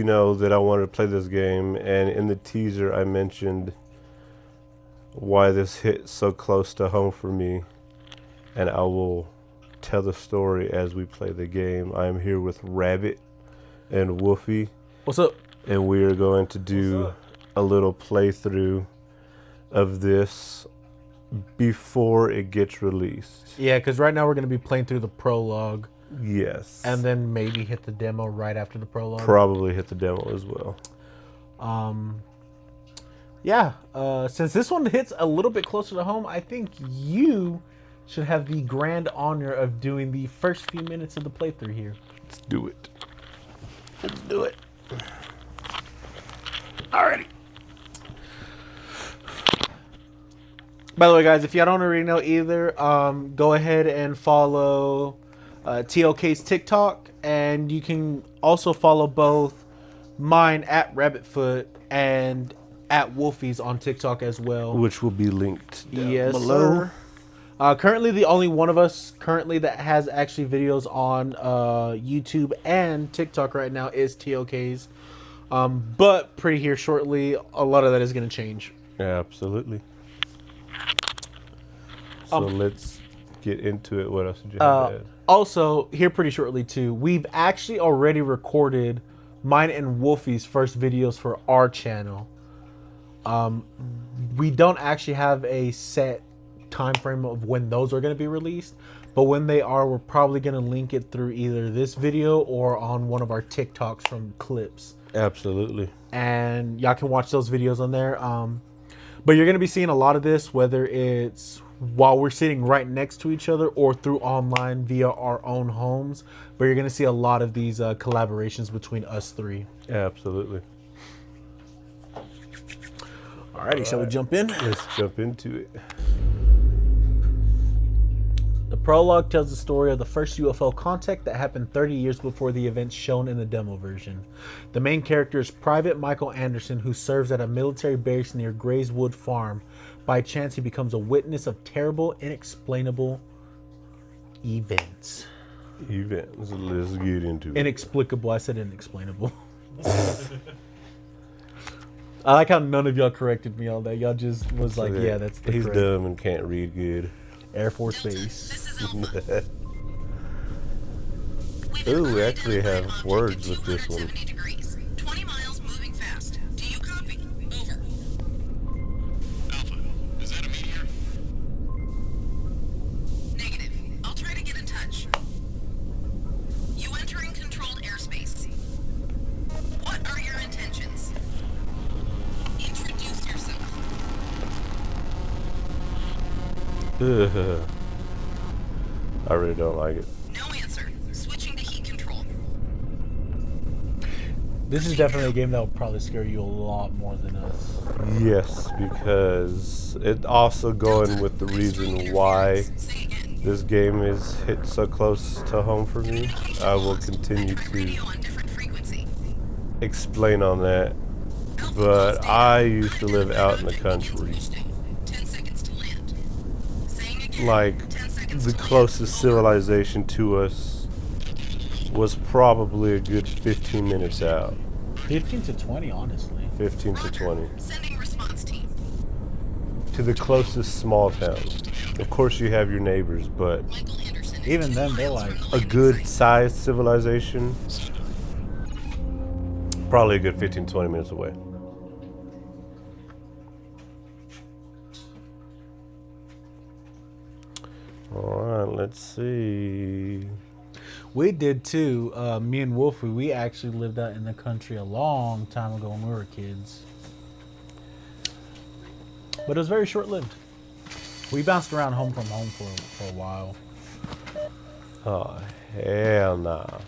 know that I wanted to play this game, and in the teaser I mentioned why this hit so close to home for me, and I will tell the story as we play the game. I am here with Rabbit and Wolfie. What's up? And we are going to do a little playthrough of this before it gets released. Yeah, because right now we're going to be playing through the prologue. Yes. And then maybe hit the demo right after the prologue. Probably hit the demo as well. Yeah, since this one hits a little bit closer to home, I think you should have the grand honor of doing the first few minutes of the playthrough here. Let's do it. Let's do it. Alrighty. By the way, guys, if y'all don't already know either, go ahead and follow TOK's TikTok, and you can also follow both mine at Rabbitfoot and at Wolfie's on TikTok as well, which will be linked down below. Currently, the only one of us that has actually videos on YouTube and TikTok right now is TOK's. But pretty here shortly, a lot of that is going to change. Absolutely. So let's get into it. What else did you have to add? Also, here pretty shortly too, we've actually already recorded mine and Wolfie's first videos for our channel. We don't actually have a set time frame of when those are going to be released, but when they are, we're probably going to link it through either this video or on one of our TikToks from clips. Absolutely. And y'all can watch those videos on there. But you're going to be seeing a lot of this, whether it's while we're sitting right next to each other or through online via our own homes. But you're going to see a lot of these collaborations between us three. Absolutely. Alrighty, shall we jump in? Let's jump into it. The prologue tells the story of the first UFO contact that happened 30 years before the events shown in the demo version. The main character is Private Michael Anderson, who serves at a military base near Grayswood Farm. By chance, he becomes a witness of terrible, inexplainable events. Let's get into it. Inexplicable. I said inexplainable. I like how none of y'all corrected me on that. Y'all just was like, yeah, that's the He's correct. dumb and can't read good. Air Force Base. Ooh, we actually have words with this one. 20 miles moving fast. Do you copy? Over. Alpha, is that a meteor? Negative. I'll try to get in touch. You entering controlled airspace. What are your intentions? Introduce yourself. I really don't like it. No answer. Switching to heat control. This is definitely a game that will probably scare you a lot more than us. Yes, because it also going with the reason why this game is hit so close to home for me. I will continue to explain on that. But I used to live out in the country. Like, the closest civilization to us was probably a good 15 minutes out. 15 to 20, honestly. 15 to 20. Sending response team. To the closest small town. Of course you have your neighbors, but even them, they're like a good sized civilization, probably a good 15, 20 minutes away. Alright, let's see. we did too. Me and Wolfie, we actually lived out in the country a long time ago when we were kids. But it was very short-lived. We bounced around home from home for a while. Oh, hell nah.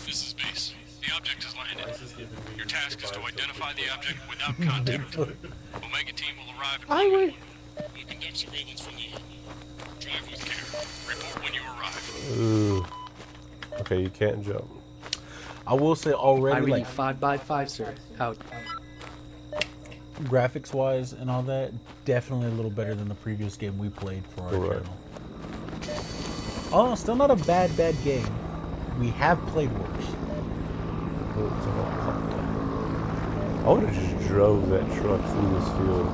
This is base. The object has landed. Your task is to identify the object without contact. Omega team will arrive at I You can get surveillance from the drive with care. Report when you arrive. Ooh. Okay, you can't jump. I will say already, I read like 5x5, sir. Out. graphics-wise and all that, definitely a little better than the previous game we played for our Right. channel. Oh, still not a bad game. We have played worse. I would have just drove that truck through this field.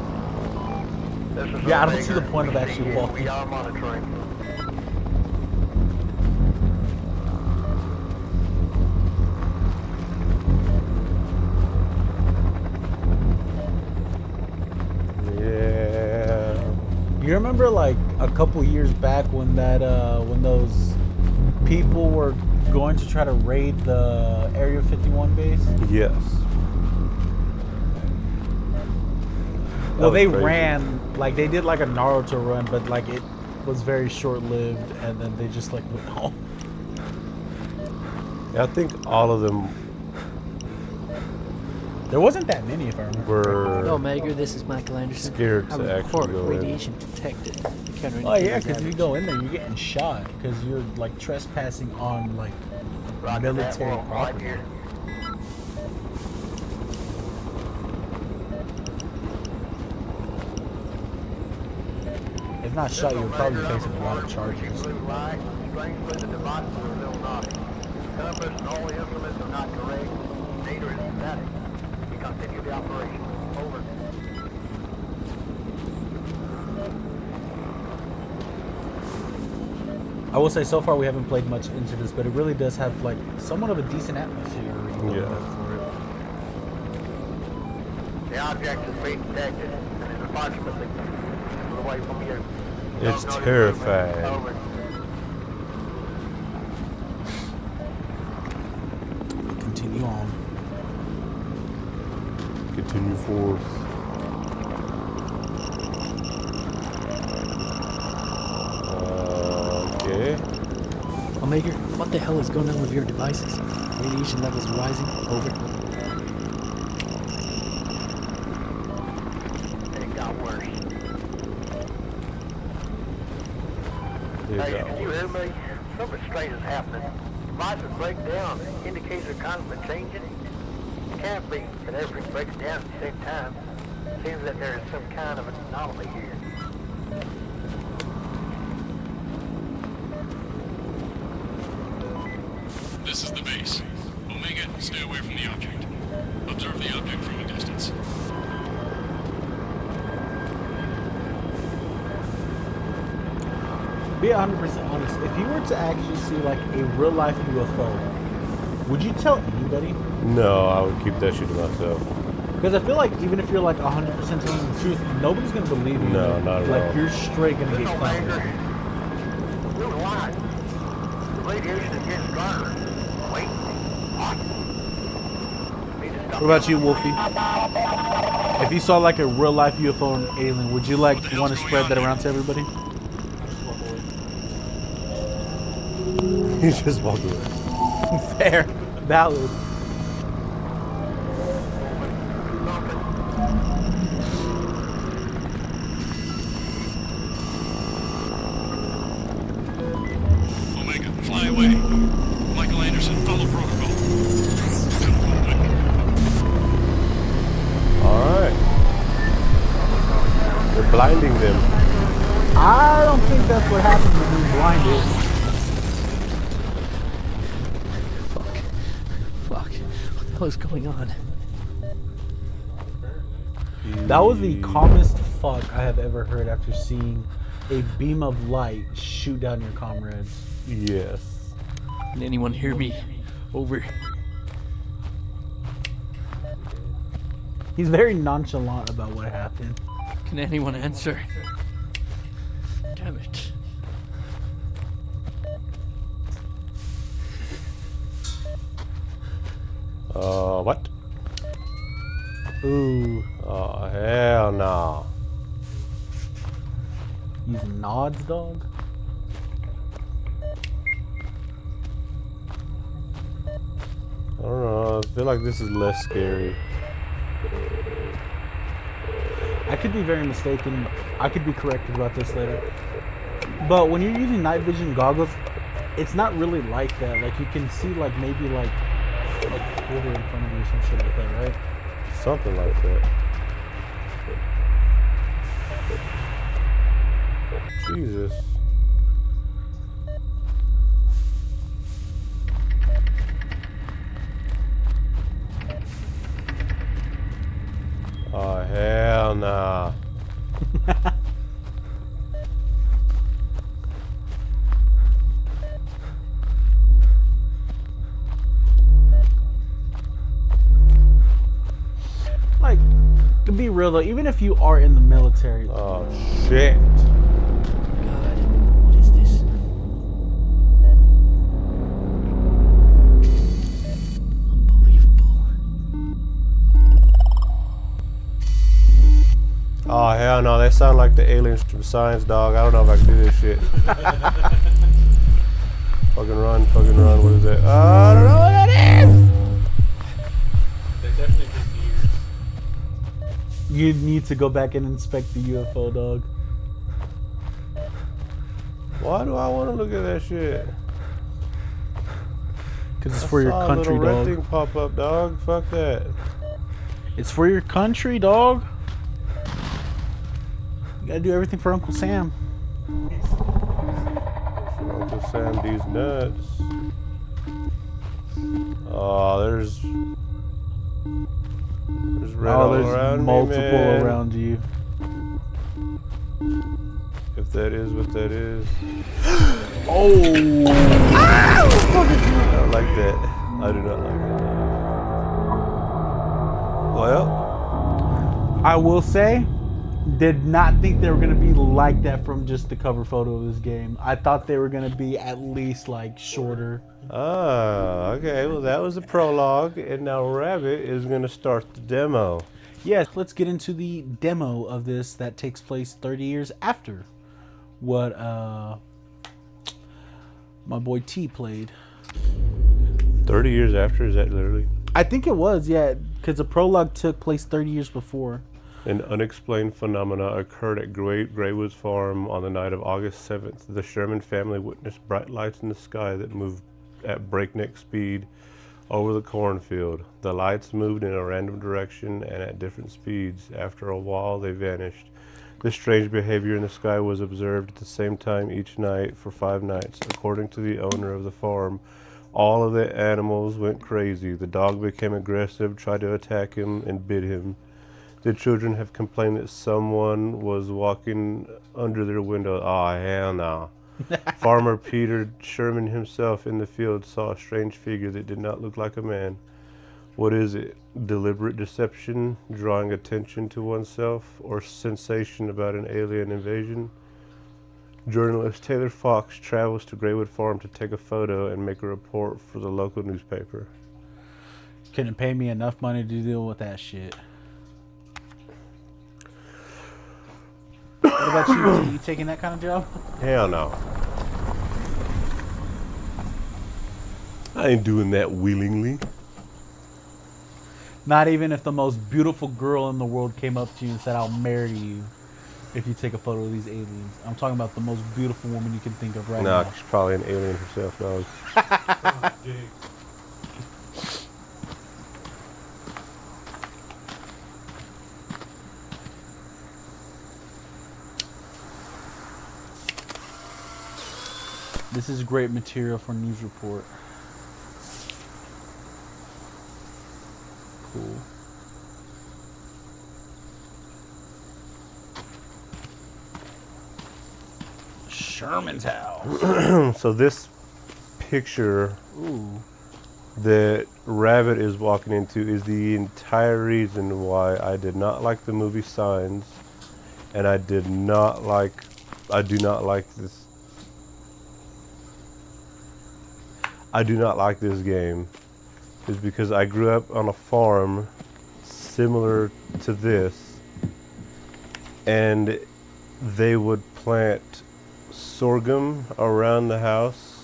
Yeah, I don't see the point of actually walking. We are monitoring. Yeah. You remember like a couple years back when that when those people were going to try to raid the Area 51 base? Yes. Well, was they crazy. ran, like they did like a Naruto run, but like it was very short-lived, and then they just like went home. I think all of them There wasn't that many, if I remember. were Omega, this is Michael Anderson. scared I to actually report go in. radiation detected. Oh yeah, because if you go in there, you're getting shot because you're like trespassing on like military property. If not shot, you're probably facing a lot of charges. Blue light, strangely the devices are still naughty. Compass and all the instruments are not correct. Data is static. We continue the operation. Over. I will say so far we haven't played much into this, but it really does have like somewhat of a decent atmosphere. Yeah. For it. The object is being detected and is approximately away from you. It's Don't notice terrifying. movement. Over. Continue on. Continue forth. Okay. Omega, what the hell is going on with your devices? Radiation levels rising. Over. It got worse. There Hey, you can you go. hear me? Something strange is happening. Devices break down. Indicators are constantly changing. It can't be that everything breaks down at the same time. Seems that there is some kind of anomaly here. This is the base. Omega, stay away from the object. Observe the object from a distance. Be 100% honest. If you were to actually see like a real life UFO, would you tell anybody? No, I would keep that shit to myself. Because I feel like even if you're like 100% telling the truth, nobody's gonna believe you. No, not at like all. you're straight gonna get Omega, clowned. we were lying. The radiation is getting stronger. Wait. What? Need to stop. What about you, Wolfie? If you saw like a real life UFO and alien, would you like What the hell's want to going spread on that here? around to everybody? You just walk away. Fair, valid. Omega, fly away. Michael Anderson, follow protocol. Alright. We're blinding them. I don't think that's what happens when you're blinded. Fuck. What the hell is going on? That was the calmest fuck I have ever heard after seeing a beam of light shoot down your comrades. Yes. Can anyone hear me? Over. He's very nonchalant about what happened. Can anyone answer? Damn it. What? Ooh, Oh, hell no. using nods, dog. I don't know. I feel like this is less scary. I could be very mistaken. I could be corrected about this later. But when you're using night vision goggles, it's not really like that. Like you can see like maybe like a quarter in front of you or some shit like that, right? Something like that. Jesus. nah. Like, to be real though, even if you are in the military, Oh shit. God, what is this? Unbelievable. Oh hell no, they sound like the aliens from Science, dog. I don't know if I can do this shit. Fucking run, what is that? I don't know what that is! They definitely just ears. you need to go back and inspect the UFO, dog. Why do I want to look at that shit? Because it's I for your saw country, a little red dog. thing pop up, dog. Fuck that. It's for your country, dog. You gotta do everything for Uncle Sam. Uncle Sam, these nuts. Oh, there's red all There's around multiple me, man. around you. If that is what that is. Oh! I don't like that. I do not like that. Well, I will say, did not think they were gonna be like that from just the cover photo of this game. I thought they were gonna be at least like shorter. okay. Well, that was the prologue, and now Rabbit is gonna start the demo. Yes, let's get into the demo of this that takes place 30 years after what my boy T played. 30 years after, is that literally? I think it was, yeah, because the prologue took place 30 years before. An unexplained phenomena occurred at Greywood's farm on the night of August 7th. The Sherman family witnessed bright lights in the sky that moved at breakneck speed over the cornfield. The lights moved in a random direction and at different speeds. After a while, they vanished. This strange behavior in the sky was observed at the same time each night for 5 nights. According to the owner of the farm, all of the animals went crazy. The dog became aggressive, tried to attack him, and bit him. The children have complained that someone was walking under their window. Oh, hell no. Farmer Peter Sherman himself in the field saw a strange figure that did not look like a man. What is it? Deliberate deception, drawing attention to oneself, or sensation about an alien invasion? Journalist Taylor Fox travels to Greywood Farm to take a photo and make a report for the local newspaper. Couldn't pay me enough money to deal with that shit. What about you? You taking that kind of job? Hell no. I ain't doing that willingly. Not even if the most beautiful girl in the world came up to you and said, I'll marry you if you take a photo of these aliens. I'm talking about the most beautiful woman you can think of right Nah, now. she's probably an alien herself, dog. This is great material for news report. Cool. Sherman's house. So this picture Ooh. that Rabbit is walking into is the entire reason why I did not like the movie Signs, and I do not like this. I do not like this game, is because I grew up on a farm similar to this, and they would plant sorghum around the house,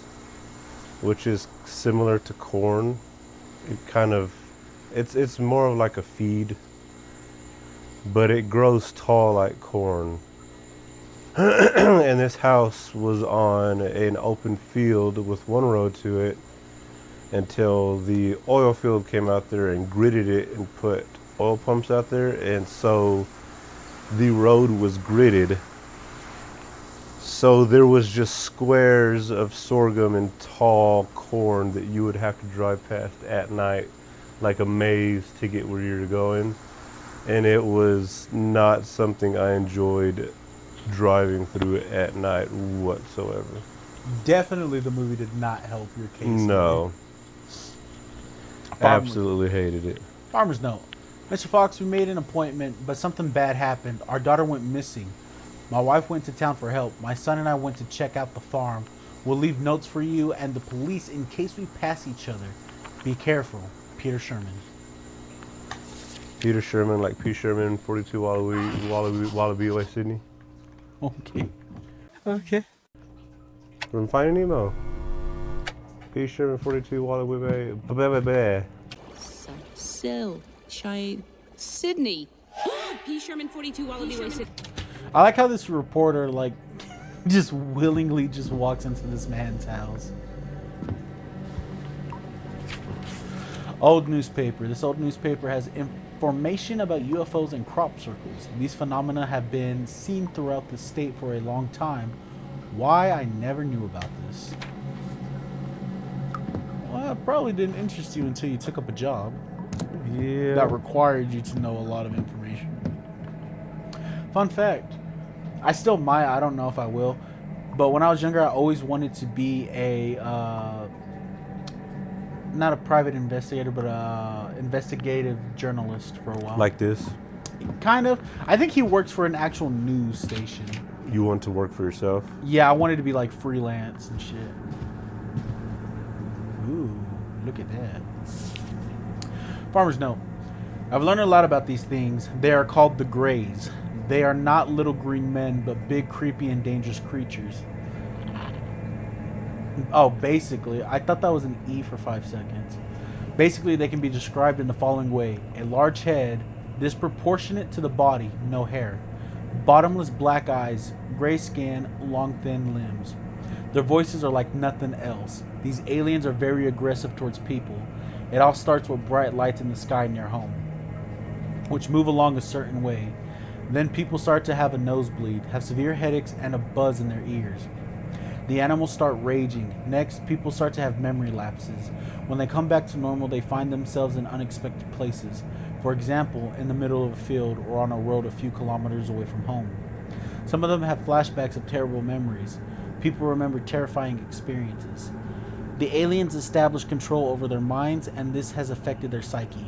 which is similar to corn. It's more of like a feed, but it grows tall like corn. And this house was on an open field with one road to it until the oil field came out there and gridded it and put oil pumps out there, and so the road was gridded. So there was just squares of sorghum and tall corn that you would have to drive past at night like a maze to get where you're going. and it was not something I enjoyed driving through at night whatsoever. Definitely the movie did not help your case. No. Farmers. Absolutely hated it. Farmer's note. Mr. Fox, we made an appointment, but something bad happened. Our daughter went missing. My wife went to town for help. My son and I went to check out the farm. We'll leave notes for you and the police in case we pass each other. Be careful. Peter Sherman. Peter Sherman, like P. Sherman, 42 Wallaby Way, Sydney. Okay. Okay. From Finding Nemo. P. Sherman, 42 Wallaby Way. Blah. So, Sydney. P. Sherman, 42 Wallaby Way, Sydney. I like how this reporter, like, just willingly just walks into this man's house. Old newspaper. This old newspaper has information about UFOs and crop circles. These phenomena have been seen throughout the state for a long time. Why I never knew about this. Well, it probably didn't interest you until you took up a job Yeah. that required you to know a lot of information. Fun fact. I still might, I don't know if I will, but when I was younger, I always wanted to be a, not a private investigator, but a investigative journalist for a while. Like this. Kind of. I think he works for an actual news station. You want to work for yourself? Yeah, I wanted to be like freelance and shit. Ooh, look at that. Farmer's note. I've learned a lot about these things. They are called the Greys. They are not little green men, but big, creepy, and dangerous creatures. Oh, basically, I thought that was an E for 5 seconds. Basically, they can be described in the following way. A large head, disproportionate to the body, no hair. Bottomless black eyes, gray skin, long, thin limbs. Their voices are like nothing else. These aliens are very aggressive towards people. It all starts with bright lights in the sky near home, which move along a certain way. Then people start to have a nosebleed, have severe headaches, and a buzz in their ears. The animals start raging. Next, people start to have memory lapses. When they come back to normal, they find themselves in unexpected places. For example, in the middle of a field or on a road a few kilometers away from home. Some of them have flashbacks of terrible memories. People remember terrifying experiences. The aliens establish control over their minds, and this has affected their psyche.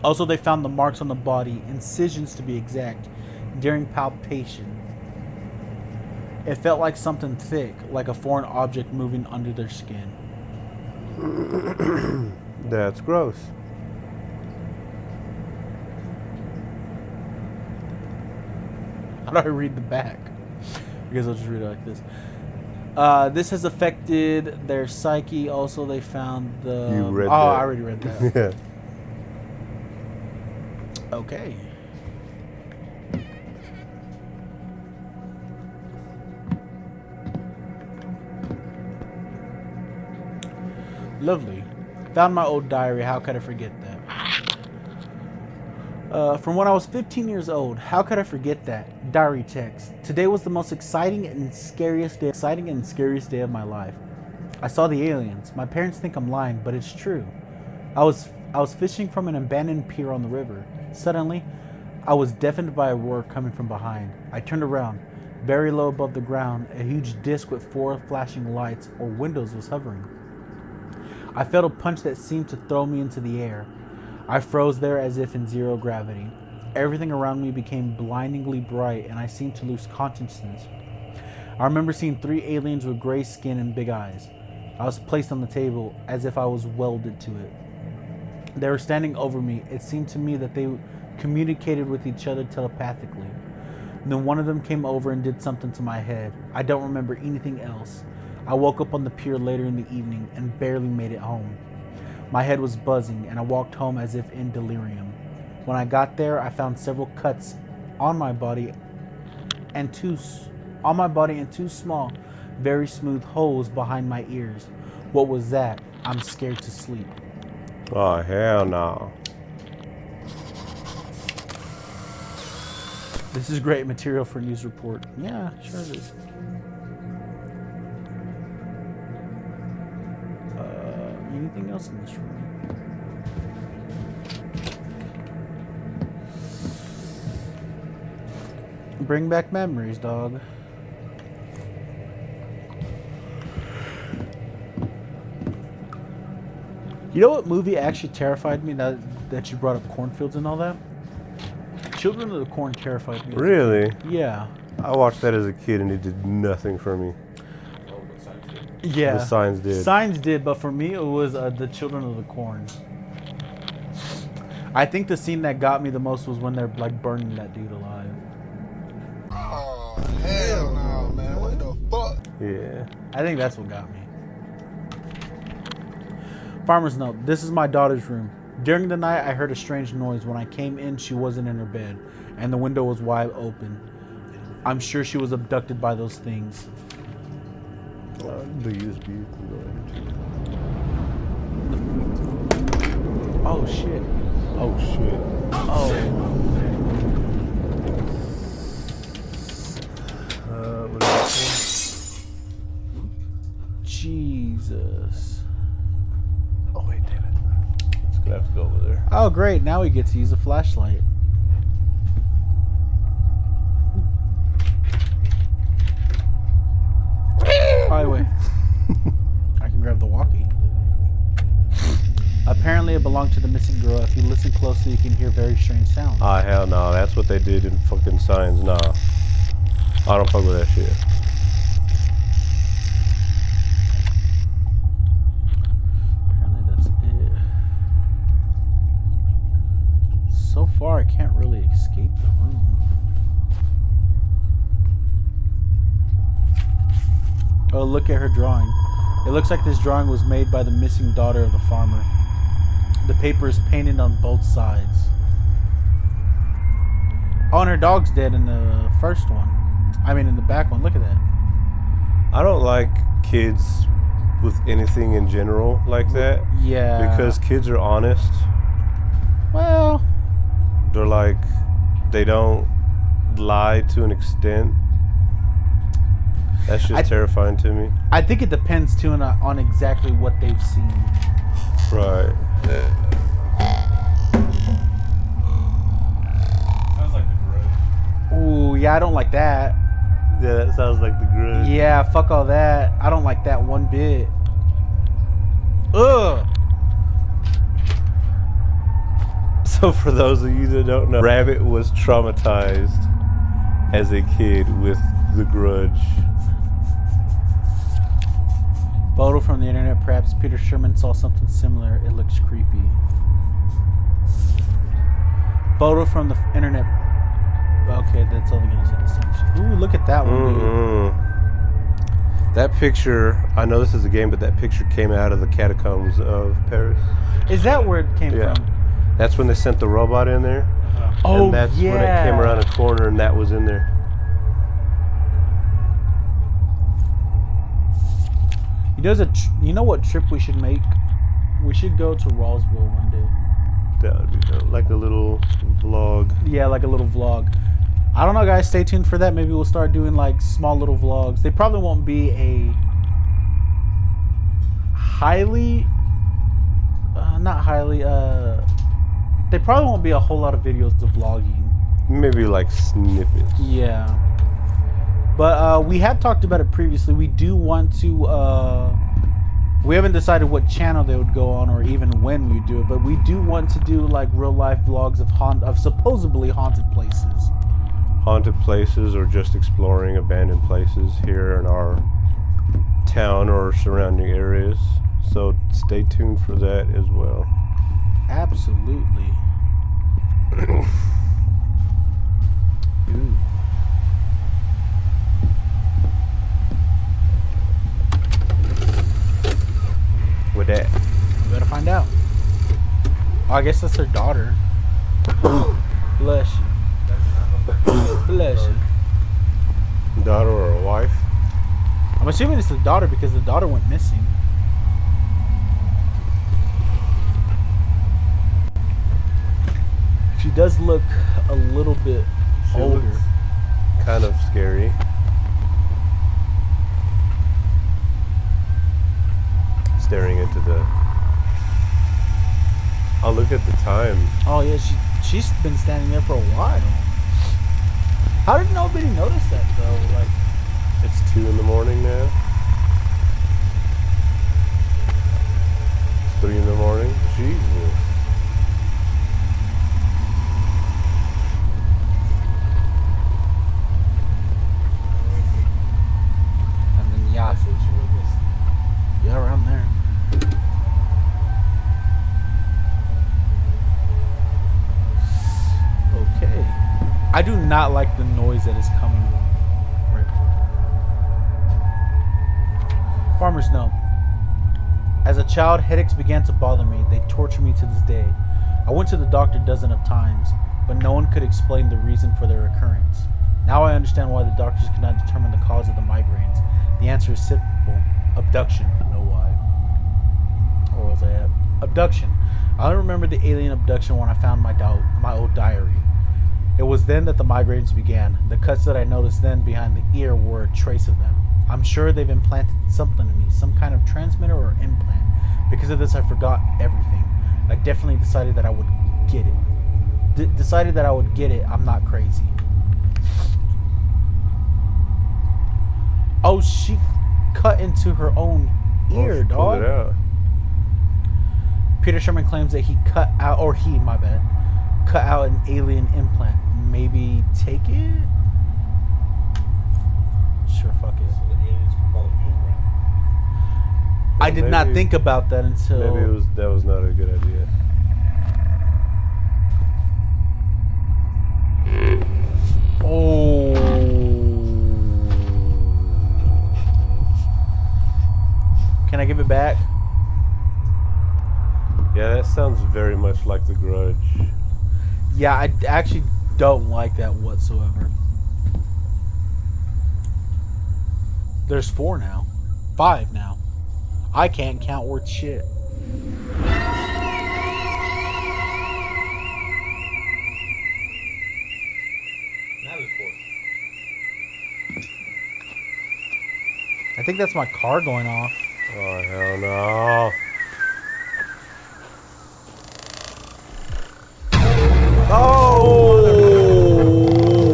Also, they found the marks on the body, incisions to be exact, during palpation. It felt like something thick, like a foreign object moving under their skin. That's gross. How do I read the back? I guess I'll just read it like this. This has affected their psyche. Also, they found the... You read that. I already read that. Yeah. Okay. Lovely. Found my old diary. How could I forget that? From when I was 15 years old. How could I forget that? Diary text. Today was the most exciting and scariest day of my life. I saw the aliens. My parents think I'm lying, but it's true. I was fishing from an abandoned pier on the river. Suddenly, I was deafened by a roar coming from behind. I turned around. Very low above the ground, a huge disc with 4 flashing lights or windows was hovering. I felt a punch that seemed to throw me into the air. I froze there as if in zero gravity. Everything around me became blindingly bright, and I seemed to lose consciousness. I remember seeing 3 aliens with gray skin and big eyes. I was placed on the table as if I was welded to it. They were standing over me. It seemed to me that they communicated with each other telepathically. And then one of them came over and did something to my head. I don't remember anything else. I woke up on the pier later in the evening and barely made it home. My head was buzzing, and I walked home as if in delirium. When I got there, I found several cuts on my body and 2 small, very smooth holes behind my ears. What was that? I'm scared to sleep. Oh, hell no. This is great material for a news report. Yeah, sure it is. Anything else in this room? bring back memories, dog. You know what movie actually terrified me now that you brought up cornfields and all that? Children of the Corn terrified me. Really? Yeah. I watched that as a kid and it did nothing for me. Yeah. The Signs did. Signs did, but for me it was the Children of the Corn. I think the scene that got me the most was when they're like burning that dude alive. Oh, hell no, man. What the fuck? Yeah. I think that's what got me. Farmer's note. This is my daughter's room. During the night, I heard a strange noise. When I came in, she wasn't in her bed, and the window was wide open. I'm sure she was abducted by those things. The USB. Oh, shit. Oh, shit. Oh. What is that? Jesus. Oh, wait, damn it. It's gonna have to go over there. Oh, great. Now we get to use a flashlight. By the way, I can grab the walkie. Apparently, it belonged to the missing girl. If you listen closely, you can hear very strange sounds. Ah, hell no. That's what they did in fucking Signs. Nah. I don't fuck with that shit. Apparently, that's it. So far, I can't really escape the room. Oh, look at her drawing. It looks like this drawing was made by the missing daughter of the farmer. The paper is painted on both sides. Oh, and her dog's dead in the first one. I mean, in the back one. Look at that. I don't like kids with anything in general like that. Yeah. Because kids are honest. Well, They're like, they don't lie to an extent. That's just terrifying to me. I think it depends too on exactly what they've seen. Right. Sounds like The Grudge. Ooh, yeah, I don't like that. Yeah, that sounds like The Grudge. Yeah, fuck all that. I don't like that one bit. Ugh. So for those of you that don't know, Rabbit was traumatized as a kid with The Grudge. Photo from the internet. Perhaps Peter Sherman saw something similar. It looks creepy. Photo from the internet. Okay, that's all they're gonna say. The same shit. Ooh, look at that one, dude. That picture, I know this is a game, but that picture came out of the catacombs of Paris. Is that where it came Yeah. from? That's when they sent the robot in there. Oh, and that's when it came around a corner and that was in there. You know what trip we should make? We should go to Roswell one day. That would be dope. Like a little vlog. Yeah, like a little vlog. I don't know, guys. Stay tuned for that. Maybe we'll start doing like small little vlogs. They probably won't be a they probably won't be a whole lot of videos of vlogging. Maybe like snippets. Yeah. But we have talked about it previously. We do want to we haven't decided what channel they would go on or even when we do it, but we do want to do like real life vlogs of supposedly haunted places. Haunted places or just exploring abandoned places here in our town or surrounding areas. So stay tuned for that as well. Absolutely. Ooh. With that. We better find out. Oh, I guess that's their daughter. Bless you. Bless you. Daughter or a wife? I'm assuming it's the daughter because the daughter went missing. She does look a little bit older. Looks kind of scary. Staring into the... Oh, look at the time. Oh yeah, she's been standing there for a while. How did nobody notice that though? Like, It's 2 in the morning now. It's 3 in the morning. Jesus. and then yeah, around there. Okay. I do not like the noise that is coming. Right. Farmers know. As a child, headaches began to bother me. They torture me to this day. I went to the doctor dozens of times, but no one could explain the reason for their occurrence. Now I understand why the doctors could not determine the cause of the migraines. The answer is simple. Abduction. I know why. Or was I at? Abduction. I remember the alien abduction when I found my old diary. It was then that the migraines began. The cuts that I noticed then behind the ear were a trace of them. I'm sure they've implanted something in me, some kind of transmitter or implant. Because of this, I forgot everything. I definitely decided that I would get it. Decided that I would get it. I'm not crazy. Oh, she cut into her own ear, She pulled dog. it out. Peter Sherman claims that he cut out, or he, my bad, cut out an alien implant. Maybe take it? Sure, fuck it. So the aliens can follow you around. I did not think about that until... Maybe that was not a good idea. Oh. Can I give it back? Yeah, that sounds very much like The Grudge. Yeah, I actually don't like that whatsoever. There's 4 now. 5 now. I can't count worth shit. Now there's 4. I think that's my car going off. Oh, hell no. Oh!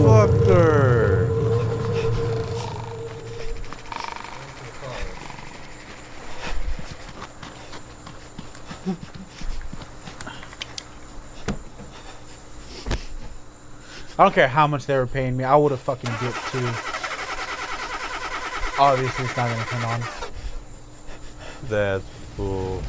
Fucker! I don't care how much they were paying me. I would have fucking dipped too. Obviously, it's not gonna come on. That's cool.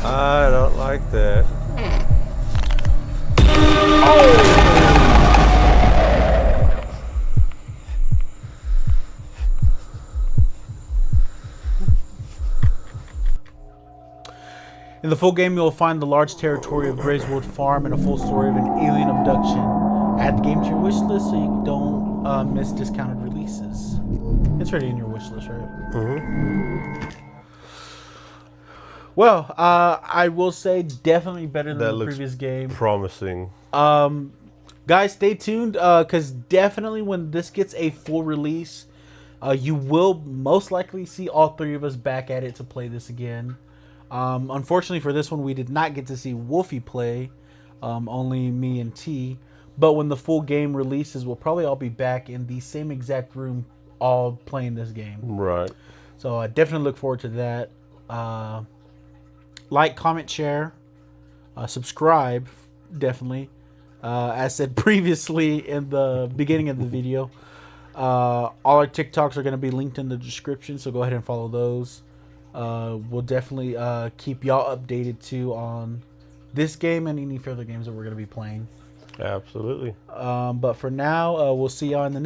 I don't like that. In the full game, you'll find the large territory of Grayswood Farm and a full story of an alien abduction. Add the game to your wish list so you don't miss discounted releases. It's already in your wish list, right? Mm-hmm. Well, I will say definitely better than That the looks previous game. promising. Guys, stay tuned because definitely when this gets a full release, you will most likely see all 3 of us back at it to play this again. Unfortunately for this one, we did not get to see Wolfie play, only me and T. But when the full game releases, we'll probably all be back in the same exact room, all playing this game. Right. So I definitely look forward to that. Like, comment, share, subscribe, definitely. As said previously in the beginning of the video, all our TikToks are going to be linked in the description, so go ahead and follow those. We'll definitely keep y'all updated too on this game and any further games that we're going to be playing. Absolutely. But for now, we'll see y'all in the next